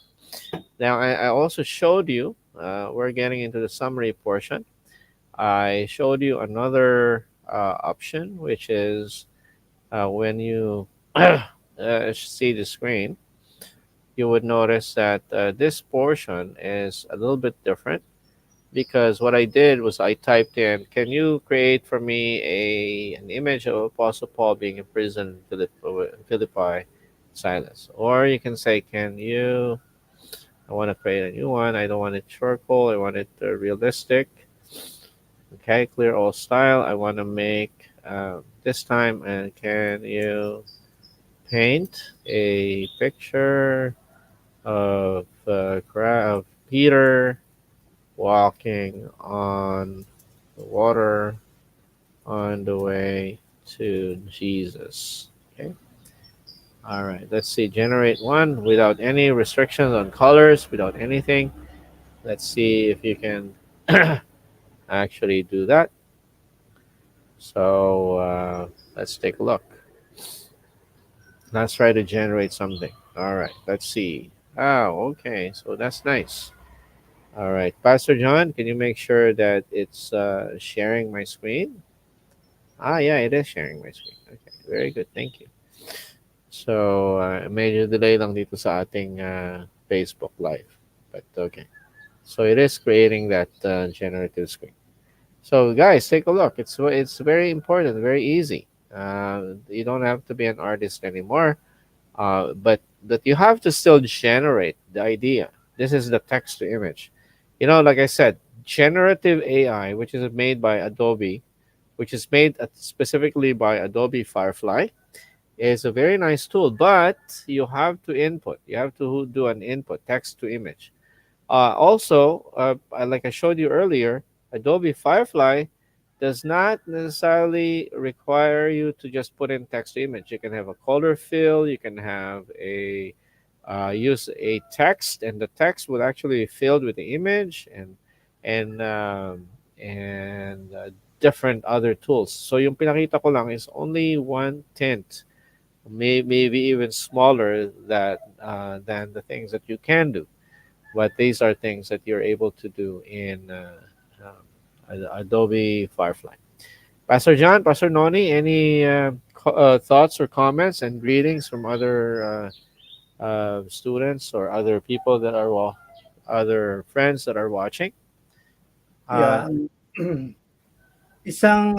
Now, I also showed you, we're getting into the summary portion. I showed you another option, which is when you see the screen, you would notice that this portion is a little bit different because what I did was I typed in, can you create for me an image of Apostle Paul being imprisoned in Philippi, Silas? Or you can say, I want to create a new one. I don't want it charcoal. I want it realistic. Okay, clear all style. I want to make this time. And can you paint a picture of Peter walking on the water on the way to Jesus? Okay. All right, let's see. Generate one without any restrictions on colors, without anything. Let's see if you can actually do that. So let's take a look. Let's try to generate something. All right, let's see. Oh, okay. So that's nice. All right, Pastor John, can you make sure that it's sharing my screen? Yeah, it is sharing my screen. Okay, very good. Thank you. So, medyo delay lang dito sa ating Facebook Live. But okay. So, it is creating that generative screen. So, guys, take a look. It's very important, very easy. You don't have to be an artist anymore, but that you have to still generate the idea. This is the text to image. Like I said, generative AI, which is made by Adobe, which is made specifically by Adobe Firefly, is a very nice tool, but you have to input. You have to do an input, text to image. Also, like I showed you earlier, Adobe Firefly does not necessarily require you to just put in text to image. You can have a color fill. You can have use a text, and the text will actually be filled with the image and different other tools. So yung pinakita ko lang is only 1/10, maybe even smaller than the things that you can do. But these are things that you're able to do in Adobe Firefly. Pastor John, Pastor Noni, any thoughts or comments and greetings from other students or other people that are other friends that are watching? Yeah. Isang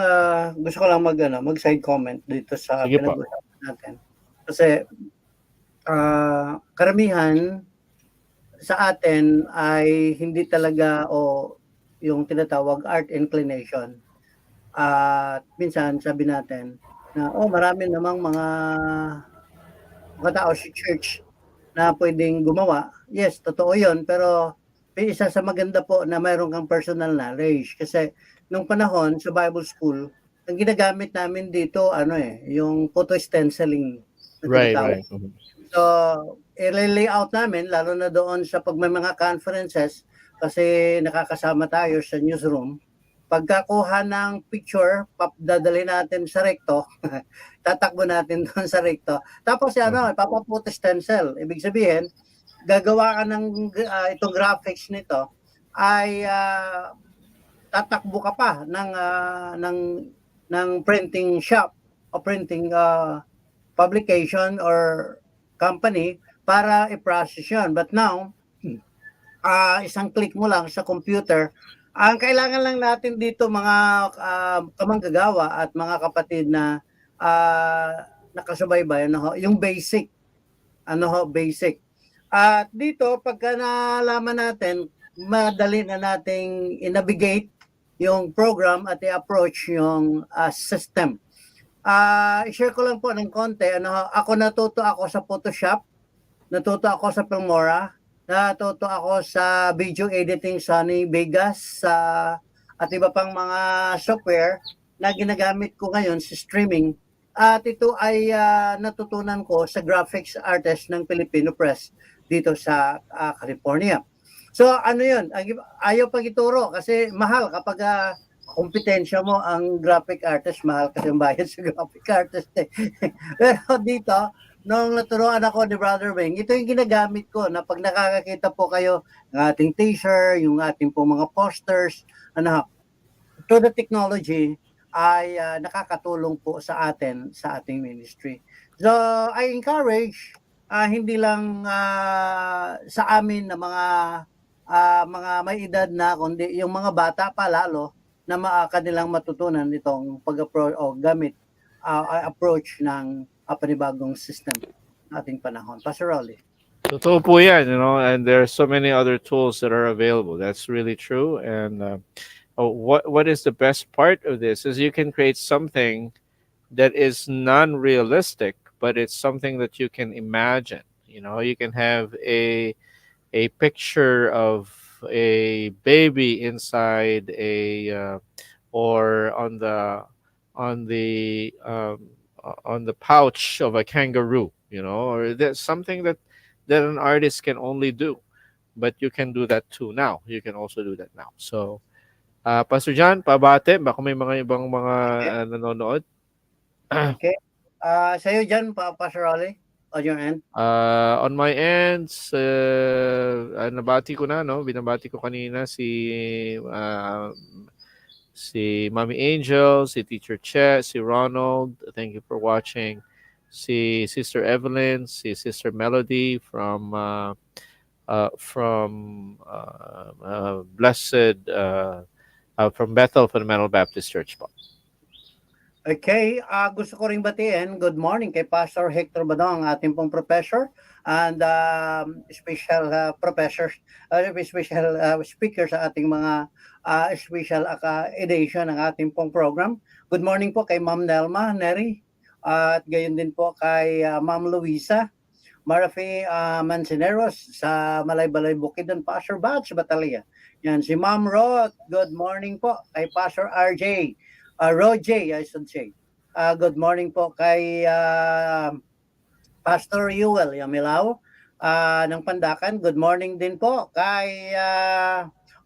gusto ko lang mag-side comment dito sa Sige po. pinag-usapan natin. Kasi karamihan sa atin ay hindi talaga yung tinatawag art inclination. At minsan sabi natin na marami namang mga tao sa church na pwedeng gumawa. Yes, totoo 'yon, pero may isa sa maganda po na mayroon kang personal knowledge kasi nung panahon sa Bible school, ang ginagamit namin dito yung photo stenciling na Right, tinatawag. right. Mhm. So, i-layout namin, lalo na doon sa pag may mga conferences, kasi nakakasama tayo sa newsroom. Pagkakuha ng picture, dadali natin sa recto, tatakbo natin doon sa recto. Tapos ipapaputi stencil. Ibig sabihin, gagawa ka ng itong graphics nito ay tatakbo ka pa ng printing shop o printing publication or company para i-process yun. But now, isang click mo lang sa computer. Ang kailangan lang natin dito mga kamanggagawa at mga kapatid na nakasubaybay, yung basic. Basic. At dito, pagka nalaman natin, madali na nating i-navigate yung program at i-approach yung system. I-share ko lang po ng konti. Natuto ako sa Photoshop, natuto ako sa Filmora, natuto ako sa video editing sa Sony Vegas, at iba pang mga software na ginagamit ko ngayon sa streaming. At ito ay natutunan ko sa graphics artist ng Filipino Press dito sa California. So yun, ayaw pag ituro kasi mahal kapag kompetensya mo ang graphic artist, mahal kasi ang bayad sa graphic artist. Pero dito, nung naturuan ako ni Brother Wing, ito yung ginagamit ko na pag nakakakita po kayo ng ating t-shirt, yung ating po mga posters, to the technology ay nakakatulong po sa ating ministry. So I encourage hindi lang sa amin na mga may edad na, kundi yung mga bata pa lalo na kanilang matutunan itong pag-approach o gamit approach ng panibagong system ating panahon. Pastor Rolly. Totoo po yan, and there are so many other tools that are available. That's really true. And what is the best part of this is you can create something that is non-realistic, but it's something that you can imagine. You can have a picture of a baby inside or on the pouch of a kangaroo, or there's something that an artist can only do, but you can do that too now. You can also do that now. So, Pastor John, pabate, baka may mga ibang mga nanonood. Okay. Sa'yo dyan, Pastor Rolly, on your end? On my end, nabati ko na, binabati ko kanina si Mommy Angel, si Teacher Che, si Ronald. Thank you for watching. Si Sister Evelyn, si Sister Melody from Bethel Fundamental Baptist Church po. Okay, gusto ko ring batiin. Good morning kay Pastor Hector Badong, ating pong professor and special professors, special speaker sa ating mga special edition ng ating pong program. Good morning po kay Ma'am Nelma Neri at gayon din po kay Ma'am Luisa Marafi Manceneros sa Malay-Balay Bukidnon, Pastor Batch Batalia. Yan, si Ma'am Roth, good morning po kay Pastor RJ. Roger, I should say. Good morning po kay Pastor Yuel Yamilao ng Pandakan. Good morning din po kay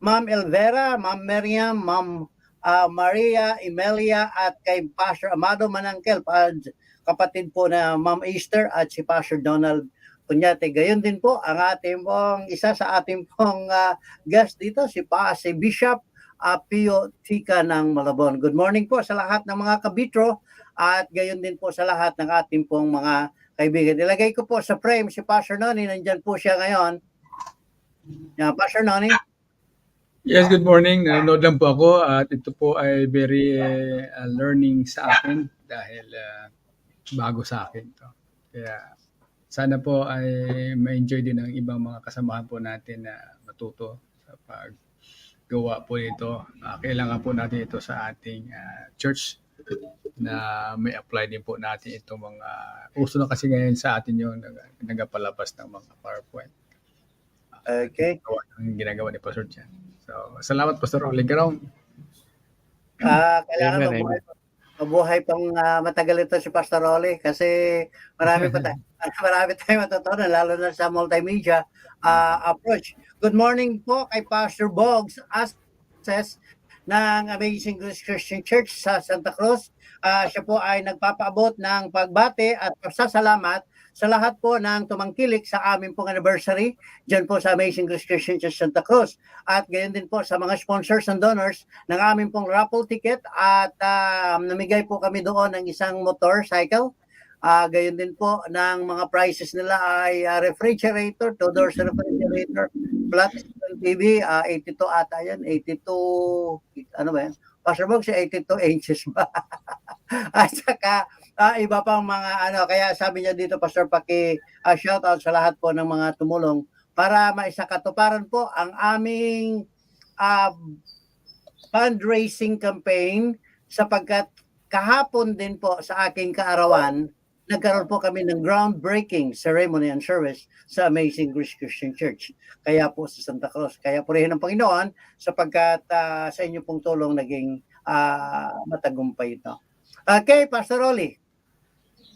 Ma'am Elvera, Ma'am Miriam, Ma'am Maria Emelia at kay Pastor Amado Manangkel, kapatid po na Ma'am Easter at si Pastor Donald Punyate. Gayon din po ang ating pong isa sa ating pong guest dito, si Bishop Pio Tika ng Malabon. Good morning po sa lahat ng mga kabitro at gayon din po sa lahat ng ating pong mga kaibigan. Ilagay ko po sa frame si Pastor Noni. Nandyan po siya ngayon. Pastor Noni. Yes, good morning. Nanonood lang po ako at ito po ay very learning sa akin dahil bago sa akin to. Kaya sana po ay ma-enjoy din ng ibang mga kasamahan po natin na matuto sa paggawa po nito. Kailangan po natin ito sa ating church na may apply din po natin itong mga uso na kasi ngayon sa atin yung nagapalabas ng mga PowerPoint. Okay. Ang ginagawa ni Pastor Jan. So, salamat Pastor Rolly Garong. Kailangan mabuhay pang matagal ito si Pastor Rolly kasi marami pa Marami tayong matutunan, lalo na sa multimedia approach. Good morning po kay Pastor Boggs Access ng Amazing Grace Christian Church sa Santa Cruz. Siya po ay nagpapaabot ng pagbate at pasasalamat sa lahat po ng tumangkilik sa aming pong anniversary dyan po sa Amazing Grace Christian Church Santa Cruz. At gayon din po sa mga sponsors and donors ng aming pong raffle ticket at namigay po kami doon ng isang motorcycle. Gayon din po ng mga prices nila ay refrigerator, 2-door refrigerator, flat screen TV, 82 ata yan, 82, ano ba yan? Pastor Box, 82 inches ba? At saka, iba pang mga ano, kaya sabi niya dito, Pastor, shoutout sa lahat po ng mga tumulong para maisakatuparan po ang aming fundraising campaign sapagkat kahapon din po sa aking kaarawan, nagkaroon po kami ng groundbreaking ceremony and service sa Amazing Grace Christian Church. Kaya po sa Santa Cruz. Kaya purihin ng Panginoon sapagkat sa inyo pong tulong naging matagumpay ito. Okay, Pastor Rolly.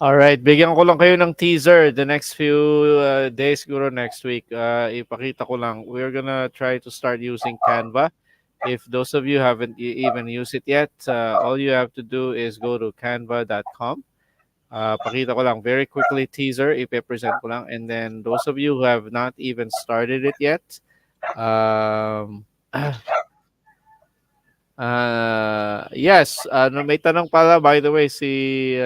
Alright, bigyan ko lang kayo ng teaser the next few days, siguro next week. Ipakita ko lang. We're gonna try to start using Canva. If those of you haven't even used it yet, all you have to do is go to canva.com. Pakita ko lang very quickly, teaser, ipe-present ko lang. And then those of you who have not even started it yet, yes, may tanong pala, by the way, si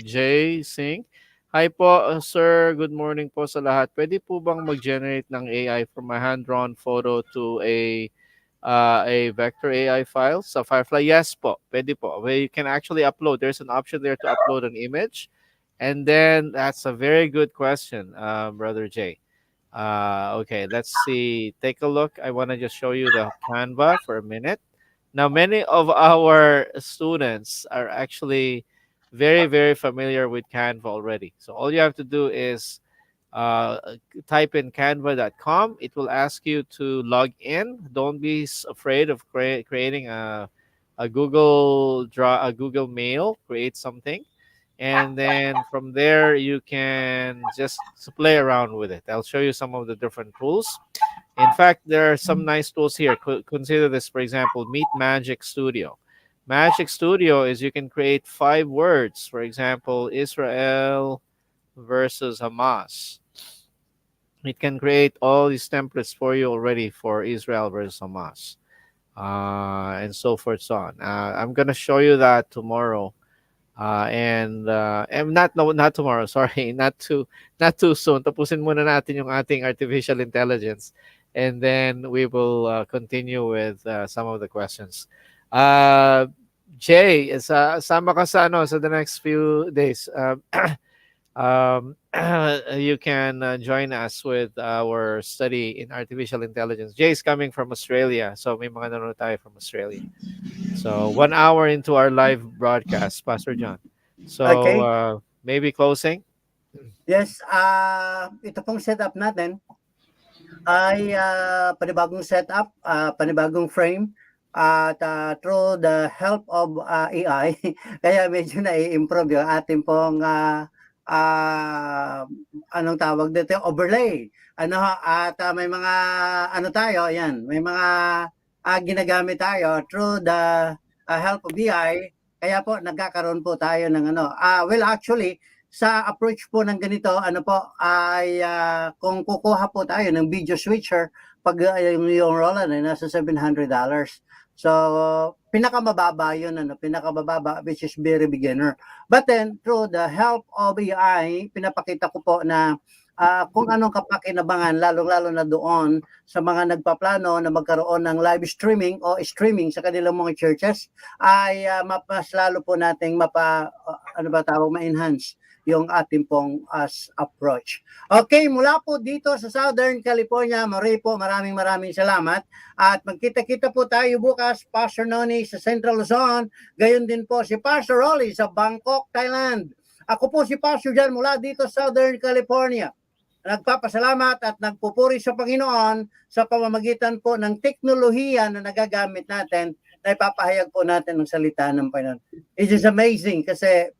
Jay Singh. Hi po, sir. Good morning po sa lahat. Pwede po bang mag-generate ng AI from a hand-drawn photo to a vector AI file sa Firefly? Yes po, pwede po. Well, you can actually upload. There's an option there to upload an image. And then that's a very good question, Brother Jay. Okay, let's see. Take a look. I want to just show you the Canva for a minute. Now, many of our students are actually very, very familiar with Canva already. So all you have to do is type in canva.com. It will ask you to log in. Don't be afraid of creating a Google Mail. Create something, and then from there you can just play around with it. I'll show you some of the different tools. In fact, there are some nice tools here. Consider this, for example, Meet Magic Studio. Magic Studio is you can create 5 words. For example, Israel versus Hamas. It can create all these templates for you already for Israel versus Hamas, and so forth, so on. I'm gonna show you that tomorrow, and not tomorrow. Sorry, not too soon. Tapusin muna natin yung ating artificial intelligence, and then we will continue with some of the questions. Jay, sama ka sa the next few days. You can join us with our study in artificial intelligence. Jay is coming from Australia, so may mga nanonood tayo from Australia. So 1 hour into our live broadcast, Pastor John. So Okay. Maybe closing. Yes, ito pong setup natin ay panibagong setup, panibagong frame at through the help of AI kaya medyo na-improve yung ating pong anong tawag dito, overlay. At may mga tayo, ayan, may mga ginagamit tayo through the help of AI. Kaya po nagkakaroon po tayo ng well, actually sa approach po ng ganito, ay kung kukuha po tayo ng video switcher, pag yung Roland ay nasa $700. So, pinakamababa yun, pinakamababa, which is very beginner. But then, through the help of AI, pinapakita ko po na kung anong kapakinabangan, lalong-lalo na doon sa mga nagpaplano na magkaroon ng live streaming o streaming sa kanilang mga churches, ay mas lalo po nating ma-enhance yung ating pong approach. Okay, mula po dito sa Southern California, maraming salamat. At magkita-kita po tayo bukas, Pastor Noni sa Central Luzon, gayon din po si Pastor Rolly sa Bangkok, Thailand. Ako po si Pastor John mula dito sa Southern California. Nagpapasalamat at nagpupuri sa Panginoon sa pamamagitan po ng teknolohiya na nagagamit natin na ipapahayag po natin ng salita ng Panginoon. It is amazing kasi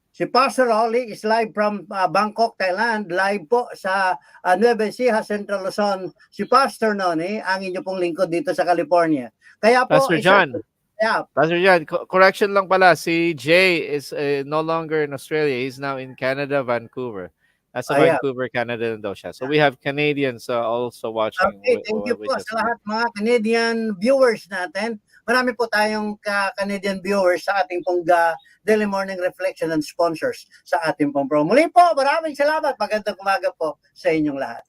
Si Pastor Oli is live from Bangkok, Thailand. Live po sa Nueva Ecija, Central Luzon. Si Pastor Noni, ang inyo pong lingkod dito sa California. Kaya po, Pastor John. Yeah. Pastor John, correction lang pala. Si Jay is no longer in Australia. He's now in Canada, Vancouver. Nasa Yeah. Vancouver, Canada na daw siya. So we have Canadians also watching. Okay, thank you po sa lahat mga Canadian viewers natin. Marami po tayong Canadian viewers sa ating pong Daily Morning Reflection and sponsors sa ating pong promo. Muli po, maraming salamat. Magandang umaga po sa inyong lahat.